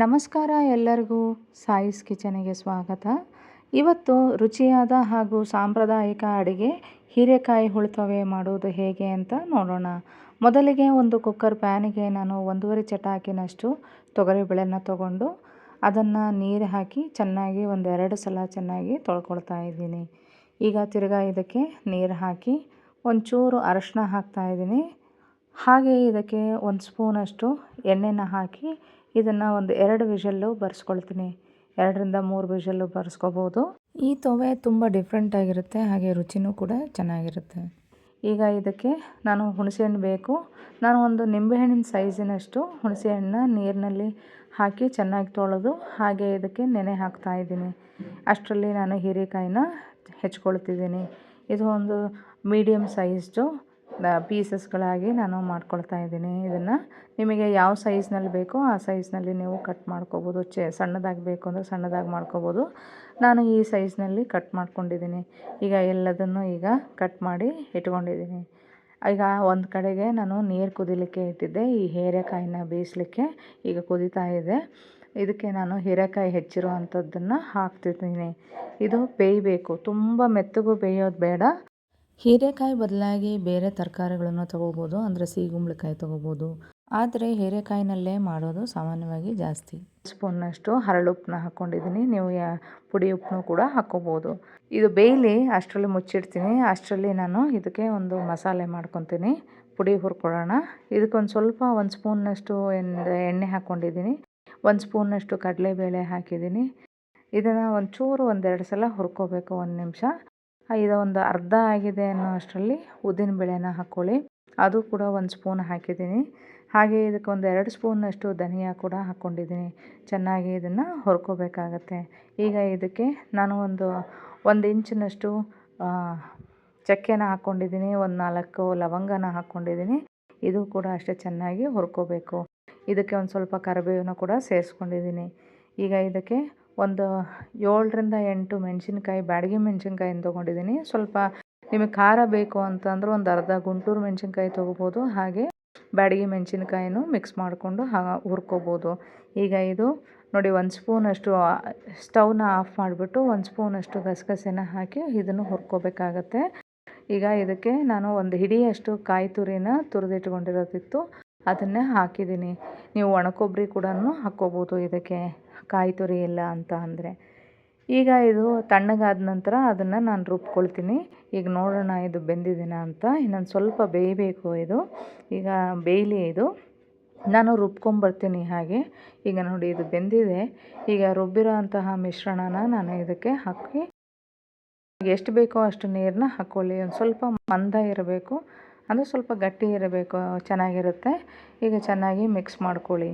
ನಮಸ್ಕಾರ ಎಲ್ಲರಿಗೂ ಸಾಯಿಸ್ ಕಿಚನಿಗೆ ಸ್ವಾಗತ. ಇವತ್ತು ರುಚಿಯಾದ ಹಾಗೂ ಸಾಂಪ್ರದಾಯಿಕ ಅಡುಗೆ ಹೀರೆಕಾಯಿ ಹುಳಿತವೆ ಮಾಡುವುದು ಹೇಗೆ ಅಂತ ನೋಡೋಣ. ಮೊದಲಿಗೆ ಒಂದು ಕುಕ್ಕರ್ ಪ್ಯಾನಿಗೆ ನಾನು 1.5 ಚಟಾಕಿನಷ್ಟು ತೊಗರಿಬೇಳೆನ ತಗೊಂಡು ಅದನ್ನು ನೀರು ಹಾಕಿ ಚೆನ್ನಾಗಿ 2 ಸಲ ಚೆನ್ನಾಗಿ ತೊಳ್ಕೊಳ್ತಾ ಇದ್ದೀನಿ. ಈಗ ತಿರ್ಗಾ ಇದಕ್ಕೆ ನೀರು ಹಾಕಿ ಒಂಚೂರು ಅರಶಿನ ಹಾಕ್ತಾಯಿದ್ದೀನಿ. ಹಾಗೆ ಇದಕ್ಕೆ 1 ಸ್ಪೂನಷ್ಟು ಎಣ್ಣೆನ ಹಾಕಿ ಇದನ್ನು 2 ವಿಷಲ್ಲು ಬರೆಸ್ಕೊಳ್ತೀನಿ. 2ರಿಂದ 3 ವಿಷಲ್ಲು ಬರೆಸ್ಕೋಬೋದು. ಈ ತೊವೆ ತುಂಬ ಡಿಫ್ರೆಂಟಾಗಿರುತ್ತೆ, ಹಾಗೆ ರುಚಿನೂ ಕೂಡ ಚೆನ್ನಾಗಿರುತ್ತೆ. ಈಗ ಇದಕ್ಕೆ ನಾನು ಹುಣಸೆಹಣ್ಣು ಬೇಕು. ನಾನು ಒಂದು ನಿಂಬೆಹಣ್ಣಿನ ಸೈಜಿನಷ್ಟು ಹುಣಸೆಹಣ್ಣನ್ನ ನೀರಿನಲ್ಲಿ ಹಾಕಿ ಚೆನ್ನಾಗಿ ತೊಳೆದು ಹಾಗೆ ಇದಕ್ಕೆ ನೆನೆ ಹಾಕ್ತಾಯಿದ್ದೀನಿ. ಅಷ್ಟರಲ್ಲಿ ನಾನು ಹೀರೆಕಾಯಿನ ಹೆಚ್ಕೊಳ್ತಿದ್ದೀನಿ. ಇದು ಒಂದು ಮೀಡಿಯಮ್ ಸೈಜ್ದು ಪೀಸಸ್ಗಳಾಗಿ ನಾನು ಮಾಡ್ಕೊಳ್ತಾ ಇದ್ದೀನಿ. ಇದನ್ನು ನಿಮಗೆ ಯಾವ ಸೈಜ್ನಲ್ಲಿ ಬೇಕೋ ಆ ಸೈಜ್ನಲ್ಲಿ ನೀವು ಕಟ್ ಮಾಡ್ಕೋಬೋದು. ಸಣ್ಣದಾಗಿ ಬೇಕು ಅಂದರೆ ಸಣ್ಣದಾಗಿ ಮಾಡ್ಕೋಬೋದು. ನಾನು ಈ ಸೈಜ್ನಲ್ಲಿ ಕಟ್ ಮಾಡ್ಕೊಂಡಿದ್ದೀನಿ. ಈಗ ಎಲ್ಲದನ್ನು ಈಗ ಕಟ್ ಮಾಡಿ ಇಟ್ಕೊಂಡಿದ್ದೀನಿ. ಈಗ ಒಂದು ಕಡೆಗೆ ನಾನು ನೀರು ಕುದಿಲಿಕ್ಕೆ ಇಟ್ಟಿದ್ದೆ. ಈ ಹೀರೆಕಾಯಿನ ಬೇಯಿಸಲಿಕ್ಕೆ ಈಗ ಕುದೀತಾ ಇದೆ. ಇದಕ್ಕೆ ನಾನು ಹೀರೆಕಾಯಿ ಹೆಚ್ಚಿರೋ ಅಂಥದ್ದನ್ನು ಹಾಕ್ತಿದ್ದೀನಿ. ಇದು ಬೇಯಬೇಕು, ತುಂಬ ಮೆತ್ತಗೂ ಬೇಯೋದು ಬೇಡ. ಹೀರೆಕಾಯಿ ಬದಲಾಗಿ ಬೇರೆ ತರಕಾರಿಗಳನ್ನು ತೊಗೋಬೋದು, ಅಂದರೆ ಸಿಗುಂಬಳಕಾಯಿ ತೊಗೋಬೋದು. ಆದರೆ ಹೀರೆಕಾಯಿನಲ್ಲೇ ಮಾಡೋದು ಸಾಮಾನ್ಯವಾಗಿ ಜಾಸ್ತಿ. ಸ್ಪೂನ್ನಷ್ಟು ಹರಳುಪ್ಪನ್ನ ಹಾಕ್ಕೊಂಡಿದ್ದೀನಿ. ನೀವು ಪುಡಿ ಉಪ್ಪನ್ನು ಕೂಡ ಹಾಕ್ಕೋಬೋದು. ಇದು ಬೇಯಲಿ ಅಷ್ಟರಲ್ಲಿ ಮುಚ್ಚಿಡ್ತೀನಿ. ಅಷ್ಟರಲ್ಲಿ ನಾನು ಇದಕ್ಕೆ ಒಂದು ಮಸಾಲೆ ಮಾಡ್ಕೊತೀನಿ. ಪುಡಿ ಹುರ್ಕೊಳ್ಳೋಣ. ಇದಕ್ಕೊಂದು ಸ್ವಲ್ಪ 1 ಸ್ಪೂನ್ನಷ್ಟು ಎಣ್ಣೆ ಹಾಕ್ಕೊಂಡಿದ್ದೀನಿ. 1 ಸ್ಪೂನ್ನಷ್ಟು ಕಡಲೆಬೇಳೆ ಹಾಕಿದ್ದೀನಿ. ಇದನ್ನು ಒಂಚೂರು 1-2 ಸಲ ಹುರ್ಕೋಬೇಕು, 1 ನಿಮಿಷ. ಇದು ಒಂದು ಅರ್ಧ ಆಗಿದೆ ಅನ್ನೋ ಅಷ್ಟರಲ್ಲಿ ಉದ್ದಿನಬೇಳೆನ ಹಾಕ್ಕೊಳ್ಳಿ. ಅದು ಕೂಡ 1 ಸ್ಪೂನ್ ಹಾಕಿದ್ದೀನಿ. ಹಾಗೆ ಇದಕ್ಕೆ 2 ಸ್ಪೂನ್ನಷ್ಟು ಧನಿಯಾ ಕೂಡ ಹಾಕ್ಕೊಂಡಿದ್ದೀನಿ. ಚೆನ್ನಾಗಿ ಇದನ್ನು ಹುರ್ಕೋಬೇಕಾಗತ್ತೆ. ಈಗ ಇದಕ್ಕೆ ನಾನು ಒಂದು ಇಂಚಿನಷ್ಟು ಚಕ್ಕೆನ ಹಾಕ್ಕೊಂಡಿದ್ದೀನಿ. 4 ಲವಂಗನ ಹಾಕ್ಕೊಂಡಿದ್ದೀನಿ. ಇದು ಕೂಡ ಅಷ್ಟೇ ಚೆನ್ನಾಗಿ ಹುರ್ಕೋಬೇಕು. ಇದಕ್ಕೆ ಒಂದು ಸ್ವಲ್ಪ ಕರಿಬೇವನ್ನ ಕೂಡ ಸೇರಿಸ್ಕೊಂಡಿದ್ದೀನಿ. ಈಗ ಇದಕ್ಕೆ ಒಂದು 7ರಿಂದ 8 ಮೆಣಸಿನ್ಕಾಯಿ, ಬ್ಯಾಡಗಿ ಮೆಣಸಿನ್ಕಾಯಿನ ತೊಗೊಂಡಿದ್ದೀನಿ. ಸ್ವಲ್ಪ ನಿಮಗೆ ಖಾರ ಬೇಕು ಅಂತಂದ್ರೆ ಒಂದು ಅರ್ಧ ಗುಂಟೂರು ಮೆಣಸಿನ್ಕಾಯಿ ತೊಗೋಬೋದು. ಹಾಗೆ ಬ್ಯಾಡಗಿ ಮೆಣಸಿನ್ಕಾಯಿನೂ ಮಿಕ್ಸ್ ಮಾಡಿಕೊಂಡು ಹುರ್ಕೋಬೋದು. ಈಗ ಇದು ನೋಡಿ, 1 ಸ್ಪೂನಷ್ಟು ಸ್ಟವ್ನ ಆಫ್ ಮಾಡಿಬಿಟ್ಟು 1 ಸ್ಪೂನಷ್ಟು ಗಸಗಸೆನ ಹಾಕಿ ಇದನ್ನು ಹುರ್ಕೋಬೇಕಾಗತ್ತೆ. ಈಗ ಇದಕ್ಕೆ ನಾನು ಒಂದು ಹಿಡಿಯಷ್ಟು ಕಾಯಿ ತುರಿನ ತುರಿದಿಟ್ಕೊಂಡಿರೋದಿತ್ತು, ಅದನ್ನೇ ಹಾಕಿದ್ದೀನಿ. ನೀವು ಒಣಕೊಬ್ಬರಿ ಕೂಡ ಹಾಕ್ಕೋಬೋದು ಇದಕ್ಕೆ, ಕಾಯಿ ತುರಿ ಇಲ್ಲ ಅಂತ ಅಂದರೆ. ಈಗ ಇದು ತಣ್ಣಗಾದ ನಂತರ ಅದನ್ನು ನಾನು ರುಬ್ಕೊಳ್ತೀನಿ. ಈಗ ನೋಡೋಣ ಇದು ಬೆಂದಿದೆನಾ ಅಂತ. ಇನ್ನೊಂದು ಸ್ವಲ್ಪ ಬೇಯಬೇಕು ಇದು. ಈಗ ಬೇಯಲಿ ಇದು. ನಾನು ರುಬ್ಕೊಂಬರ್ತೀನಿ ಹಾಗೆ. ಈಗ ನೋಡಿ ಇದು ಬೆಂದಿದೆ. ಈಗ ರುಬ್ಬಿರೋ ಅಂತಹ ಮಿಶ್ರಣನ ನಾನು ಇದಕ್ಕೆ ಹಾಕಿ, ಎಷ್ಟು ಬೇಕೋ ಅಷ್ಟು ನೀರನ್ನ ಹಾಕ್ಕೊಳ್ಳಿ. ಒಂದು ಸ್ವಲ್ಪ ಮಂದ ಇರಬೇಕು, ಅಂದರೆ ಸ್ವಲ್ಪ ಗಟ್ಟಿ ಇರಬೇಕು, ಚೆನ್ನಾಗಿರುತ್ತೆ. ಈಗ ಚೆನ್ನಾಗಿ ಮಿಕ್ಸ್ ಮಾಡ್ಕೊಳ್ಳಿ.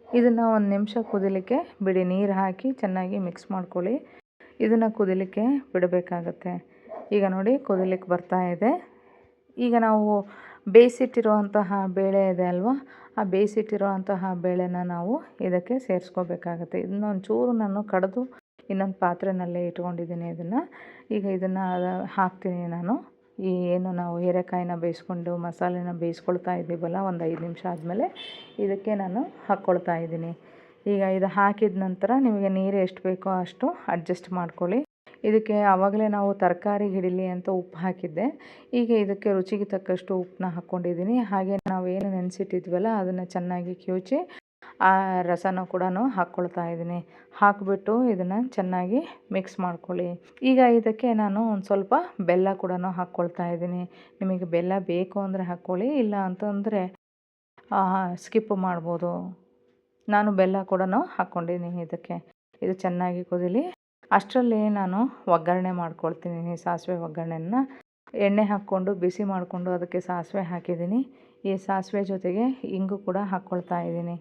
ಇದನ್ನು 1 ನಿಮಿಷ ಕುದಿಲಿಕ್ಕೆ ಬಿಡಿ. ನೀರು ಹಾಕಿ ಚೆನ್ನಾಗಿ ಮಿಕ್ಸ್ ಮಾಡ್ಕೊಳ್ಳಿ. ಇದನ್ನು ಕುದಿಲಿಕ್ಕೆ ಬಿಡಬೇಕಾಗತ್ತೆ. ಈಗ ನೋಡಿ ಕುದಿಲಿಕ್ಕೆ ಬರ್ತಾ ಇದೆ. ಈಗ ನಾವು ಬೇಯಿಸಿಟ್ಟಿರುವಂತಹ ಬೇಳೆ ಇದೆ ಅಲ್ವಾ, ಆ ಬೇಯಿಸಿಟ್ಟಿರುವಂತಹ ಬೇಳೆನ ನಾವು ಇದಕ್ಕೆ ಸೇರಿಸ್ಕೋಬೇಕಾಗತ್ತೆ. ಇದನ್ನ ಒಂಚೂರು ನಾನು ಕಡಿದು ಇನ್ನೊಂದು ಪಾತ್ರೆಯಲ್ಲೇ ಇಟ್ಕೊಂಡಿದ್ದೀನಿ ಇದನ್ನು. ಈಗ ಇದನ್ನು ಹಾಕ್ತೀನಿ ನಾನು. ಏನು ನಾವು ಹೀರೆಕಾಯಿನ ಬೇಯಿಸ್ಕೊಂಡು ಮಸಾಲೆನ ಬೇಯಿಸ್ಕೊಳ್ತಾ ಇದ್ದೀವಲ್ಲ, ಒಂದು 5 ನಿಮಿಷ ಆದಮೇಲೆ ಇದಕ್ಕೆ ನಾನು ಹಾಕ್ಕೊಳ್ತಾ ಇದ್ದೀನಿ. ಈಗ ಇದು ಹಾಕಿದ ನಂತರ ನಿಮಗೆ ನೀರು ಎಷ್ಟು ಬೇಕೋ ಅಷ್ಟು ಅಡ್ಜಸ್ಟ್ ಮಾಡ್ಕೊಳ್ಳಿ. ಇದಕ್ಕೆ ಆವಾಗಲೇ ನಾವು ತರಕಾರಿ ಹಿಡಿಲಿ ಅಂತ ಉಪ್ಪು ಹಾಕಿದ್ದೆ. ಈಗ ಇದಕ್ಕೆ ರುಚಿಗೆ ತಕ್ಕಷ್ಟು ಉಪ್ಪನ್ನ ಹಾಕ್ಕೊಂಡಿದ್ದೀನಿ. ಹಾಗೆ ನಾವೇನು ನೆನೆಸಿಟ್ಟಿದ್ವಲ್ಲ ಅದನ್ನು ಚೆನ್ನಾಗಿ ಕಿವುಚಿ ಆ ರಸನ ಕೂಡ ಹಾಕ್ಕೊಳ್ತಾ ಇದ್ದೀನಿ. ಹಾಕಿಬಿಟ್ಟು ಇದನ್ನು ಚೆನ್ನಾಗಿ ಮಿಕ್ಸ್ ಮಾಡ್ಕೊಳ್ಳಿ. ಈಗ ಇದಕ್ಕೆ ನಾನು ಒಂದು ಸ್ವಲ್ಪ ಬೆಲ್ಲ ಕೂಡ ಹಾಕ್ಕೊಳ್ತಾ ಇದ್ದೀನಿ. ನಿಮಗೆ ಬೆಲ್ಲ ಬೇಕು ಅಂದರೆ ಹಾಕ್ಕೊಳ್ಳಿ, ಇಲ್ಲ ಅಂತಂದರೆ ಸ್ಕಿಪ್ ಮಾಡ್ಬೋದು. ನಾನು ಬೆಲ್ಲ ಕೂಡ ಹಾಕ್ಕೊಂಡಿದ್ದೀನಿ ಇದಕ್ಕೆ. ಇದು ಚೆನ್ನಾಗಿ ಕುದೀಲಿ. ಅಷ್ಟರಲ್ಲಿ ನಾನು ಒಗ್ಗರಣೆ ಮಾಡ್ಕೊಳ್ತೀನಿ. ಸಾಸಿವೆ ಒಗ್ಗರಣೆನ ಎಣ್ಣೆ ಹಾಕ್ಕೊಂಡು ಬಿಸಿ ಮಾಡಿಕೊಂಡು ಅದಕ್ಕೆ ಸಾಸಿವೆ ಹಾಕಿದ್ದೀನಿ. ಈ ಸಾಸಿವೆ ಜೊತೆಗೆ ಇಂಗು ಕೂಡ ಹಾಕ್ಕೊಳ್ತಾ ಇದ್ದೀನಿ.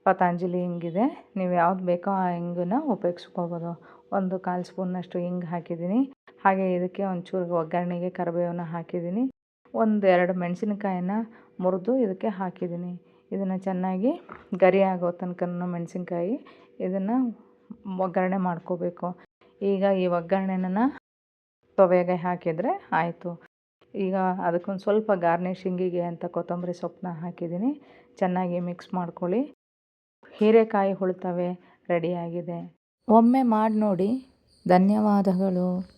ಪತಾಂಜಲಿ ಹಿಂಗಿದೆ, ನೀವು ಯಾವ್ದು ಬೇಕೋ ಆ ಹಿಂಗನ್ನ ಉಪಯೋಗಿಸ್ಕೋಬೋದು. 1/4 ಸ್ಪೂನ್ನಷ್ಟು ಹಿಂಗೆ ಹಾಕಿದ್ದೀನಿ. ಹಾಗೆ ಇದಕ್ಕೆ ಒಂಚೂರು ಒಗ್ಗರಣೆಗೆ ಕರಿಬೇವನ್ನ ಹಾಕಿದ್ದೀನಿ. 1-2 ಮೆಣಸಿನ್ಕಾಯಿನ ಮುರಿದು ಇದಕ್ಕೆ ಹಾಕಿದ್ದೀನಿ. ಇದನ್ನು ಚೆನ್ನಾಗಿ ಗರಿ ಆಗೋ ತನಕ ಮೆಣಸಿನ್ಕಾಯಿ ಇದನ್ನು ಒಗ್ಗರಣೆ ಮಾಡ್ಕೋಬೇಕು. ಈಗ ಈ ಒಗ್ಗರಣೆನ ತೊವೆಗೆ ಹಾಕಿದರೆ ಆಯಿತು. ಈಗ ಅದಕ್ಕೊಂದು ಸ್ವಲ್ಪ ಗಾರ್ನಿಷಿಂಗಿಗೆ ಅಂತ ಕೊತ್ತಂಬರಿ ಸೊಪ್ಪನ್ನ ಹಾಕಿದ್ದೀನಿ. ಚೆನ್ನಾಗಿ ಮಿಕ್ಸ್ ಮಾಡ್ಕೊಳ್ಳಿ. ಹೀರೆಕಾಯಿ ಹುಳಿತವೆ ರೆಡಿಯಾಗಿದೆ. ಒಮ್ಮೆ ಮಾಡಿ ನೋಡಿ. ಧನ್ಯವಾದಗಳು.